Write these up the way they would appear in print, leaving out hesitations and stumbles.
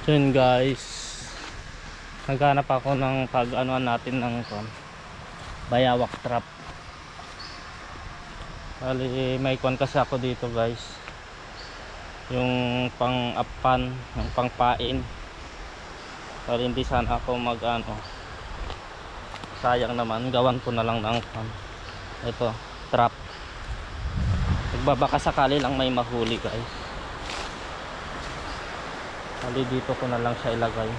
So yun guys, naghanap ako ng pag-anuan natin ng bayawak trap. Bali may kwan kasi ako dito guys, yung pang-apan, yung pang-pain. Bali hindi sana ako sayang naman, gawan ko na lang ng ito, trap. Nagbabaka sakali lang may mahuli guys. Bali dito ko na lang siya ilagay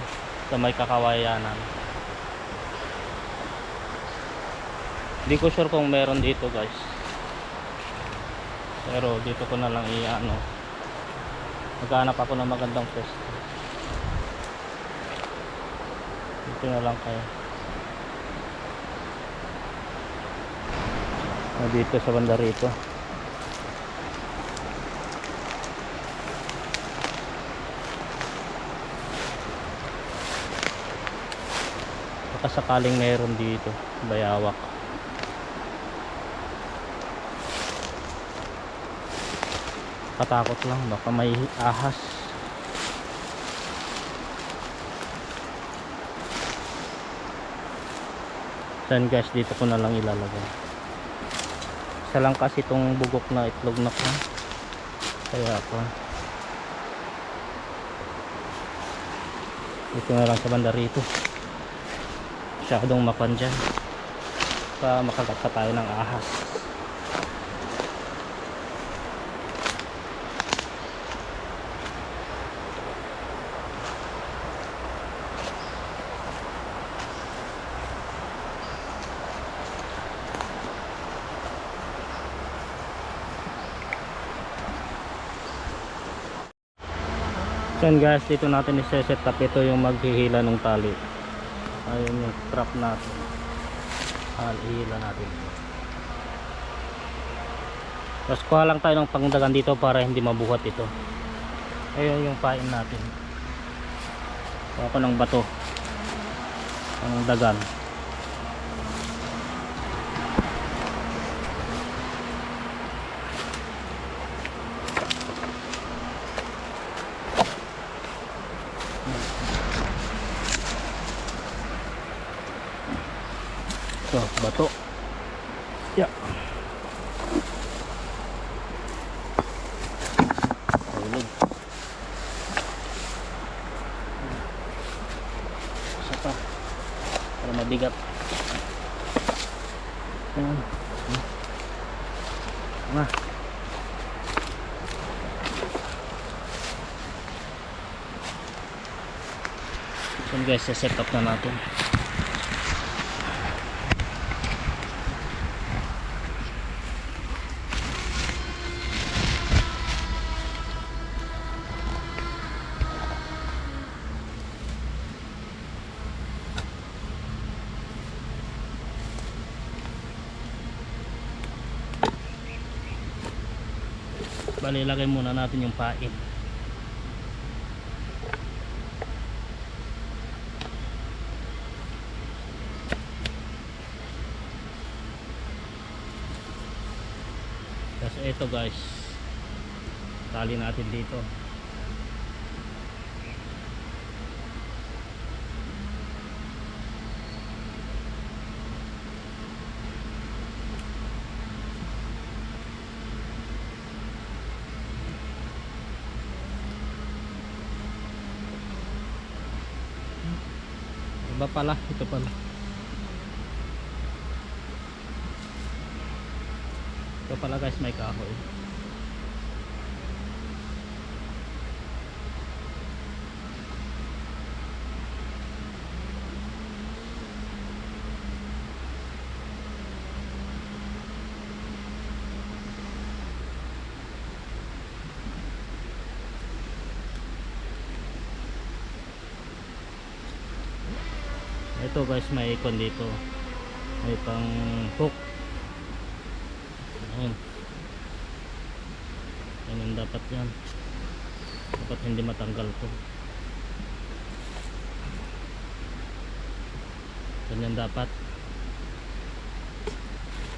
sa may kakawayanan. Hindi ko sure kung meron dito guys, pero dito ko na lang maghanap ako ng magandang pwesto. Dito na lang kayo, dito sa banda rito. Baka sakaling meron dito bayawak. Katakot lang, baka may ahas. Then guys, dito ko na lang ilalagay. Isa lang kasi itong bugok na itlog na ko, kaya ako dito na lang sa banda rito. Masyadong mapan dyan, para makagat pa tayo ng ahas. So guys, dito natin i-set up ito yung maghihila ng tali. Ayun yung trap natin. Ihila natin. Tapos kuha lang tayo ng pangdagan dito para hindi mabuhat ito. Ayun yung pain natin. Kuha ko ng bato, ang dagan. So, bato. Yeah. Tulog. Isa pa. Para mabigat. Ayan. Tama. So guys, set up na natin. Bali, ilagay muna natin yung pain. Tapos ito guys, tali natin dito. Iba pala, ito pala. Ito pala guys, may kahoy. Ito guys, may icon dito, may pang hook. Ayun. Ganun dapat yan, dapat hindi matanggal to. Ganyan dapat.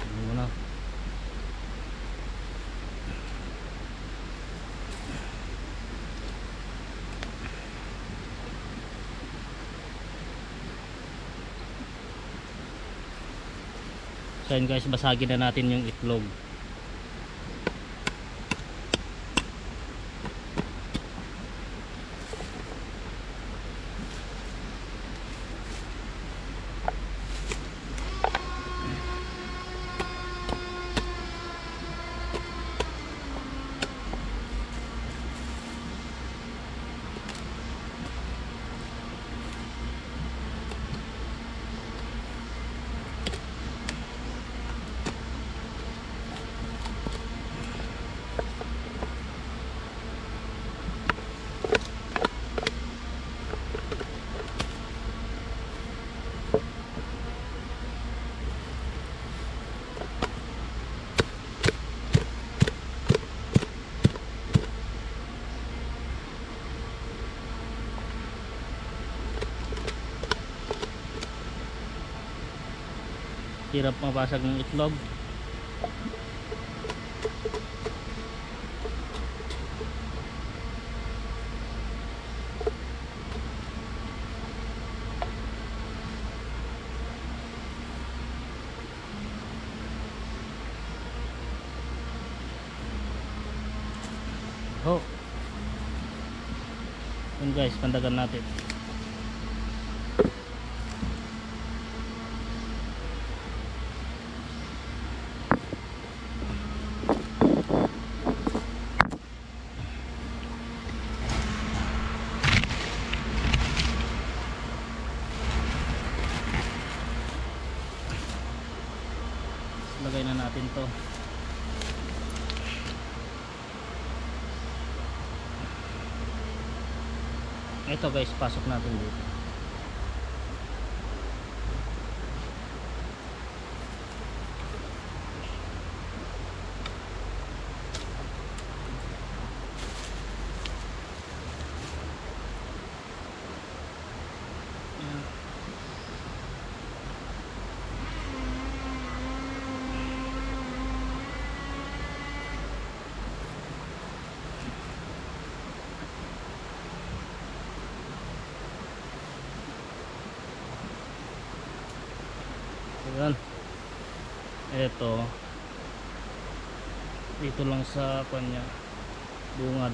Ano muna. So yun guys, basagin na natin yung itlog. Hirap mabasag ng itlog. Oh. Yun guys, pandagan natin. Lagay na natin to. Ito guys, pasok natin dito. Ayan. Ito dito lang sa kanya bungad.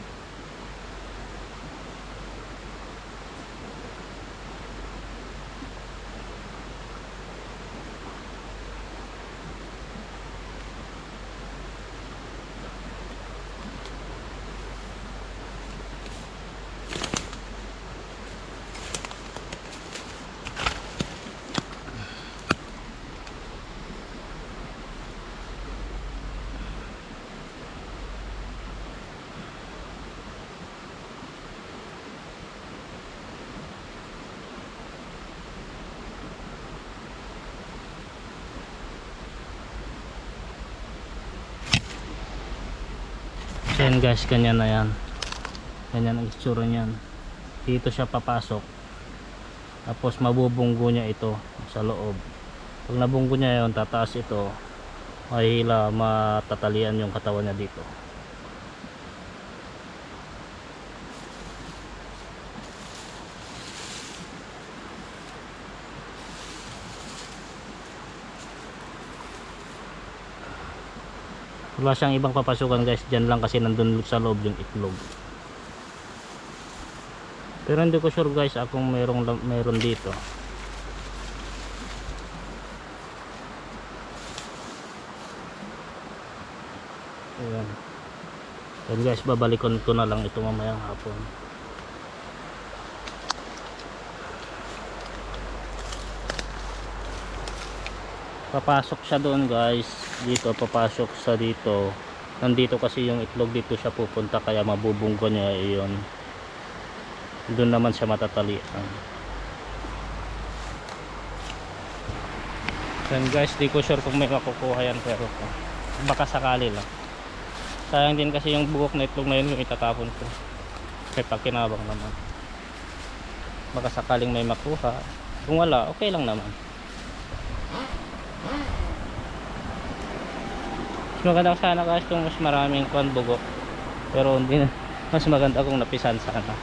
Yan guys, ganyan na yan. Ganyan ang itsura niyan. Dito siya papasok. Tapos mabubunggo niya ito sa loob. Pag nabunggo niya yun, tataas ito. Mahila, matatalian yung katawan niya dito. Wala siyang ibang papasukan guys, dyan lang kasi nandun sa loob yung itlog. Pero hindi ko sure guys akong meron dito. Ayan. Ayan guys, babalikan ko na lang ito mamayang hapon. Papasok siya doon guys, dito papasok sa dito. Nandito kasi yung itlog, dito siya pupunta, kaya mabubunggo niya iyon. Doon naman siya matatalian. Then guys, di ko sure kung may makukuha yan, pero baka sakali lang. Sayang din kasi yung bugok na itlog na yun, yung itatapon ko. Kaya pakinabang naman. Baka sakaling may makuha. Kung wala, okay lang naman. Mas maganda sana guys kung mas maraming bugok, pero hindi na. Mas maganda kung napisan sana.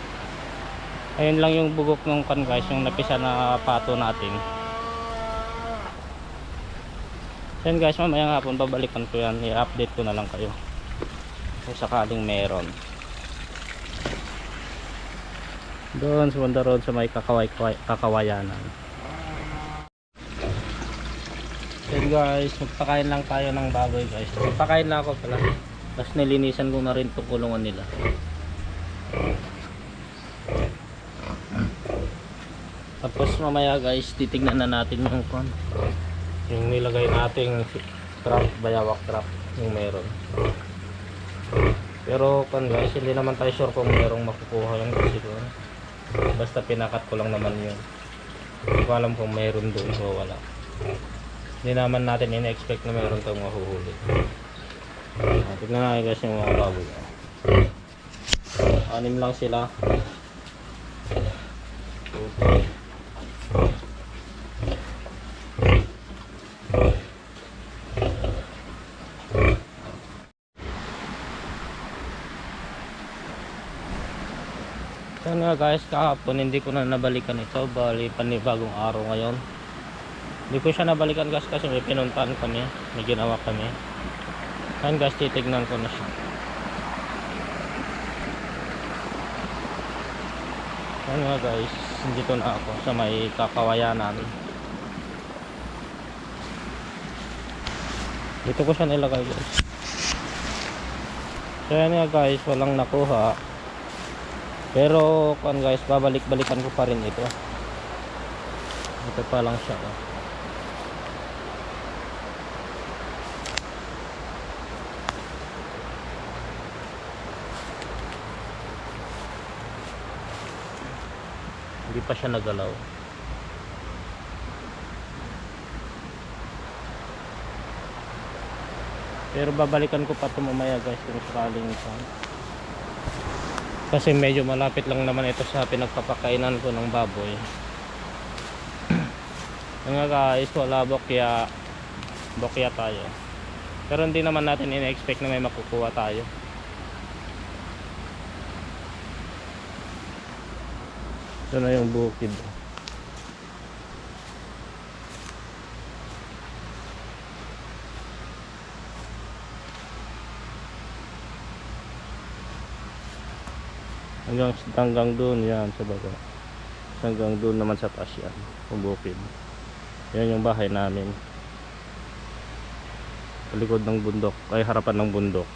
Ayun lang yung bugok ng guys, yung napisan na pato natin. Yan guys, mamayang hapon babalikan ko yan, i-update ko na lang kayo kung sakaling meron. Doon sa Banda Road sa may Kakawayanan. Yan guys, magpakain lang tayo ng baboy guys. Magpakain lang ako pala. Tapos nilinisan ko na rin itong kulungan nila. Tapos mamaya guys, titignan na natin yung nilagay nating trap, bayawak trap yung meron. Pero guys, hindi naman tayo sure kung merong makukuha yung kasi ko. Basta pinakat ko lang naman yun. Hindi ko alam kung meron doon o wala. Hindi naman natin in-expect na meron itong mahuhuli. Tignan natin guys yung mga baboy. 6 lang sila. Yan nga guys, kahapon hindi ko na nabalikan ito. Bali panibagong araw ngayon. Hindi ko siya nabalikan guys kasi may pinuntahan kami, may ginawa kami. Yan guys, titignan ko na siya. Yan nga guys, dito na ako sa may Kakawayanan. Dito ko siya nilagay guys. So yan nga guys, walang nakuha. Pero guys, babalik-balikan ko pa rin ito. Ito pa lang siya. Hindi pa siya nagalaw. Pero babalikan ko pa ito mamaya guys kung sakaling ito. Kasi medyo malapit lang naman ito sa pinagpapakainan ko ng baboy. Nga guys, wala bokya tayo. Pero hindi naman natin in-expect na may makukuha tayo. Ito na yung bukid. Hanggang doon yan sa baba. Hanggang doon naman sa taas yan, yung bukid. Yan yung bahay namin. Sa likod ng bundok, ay harapan ng bundok.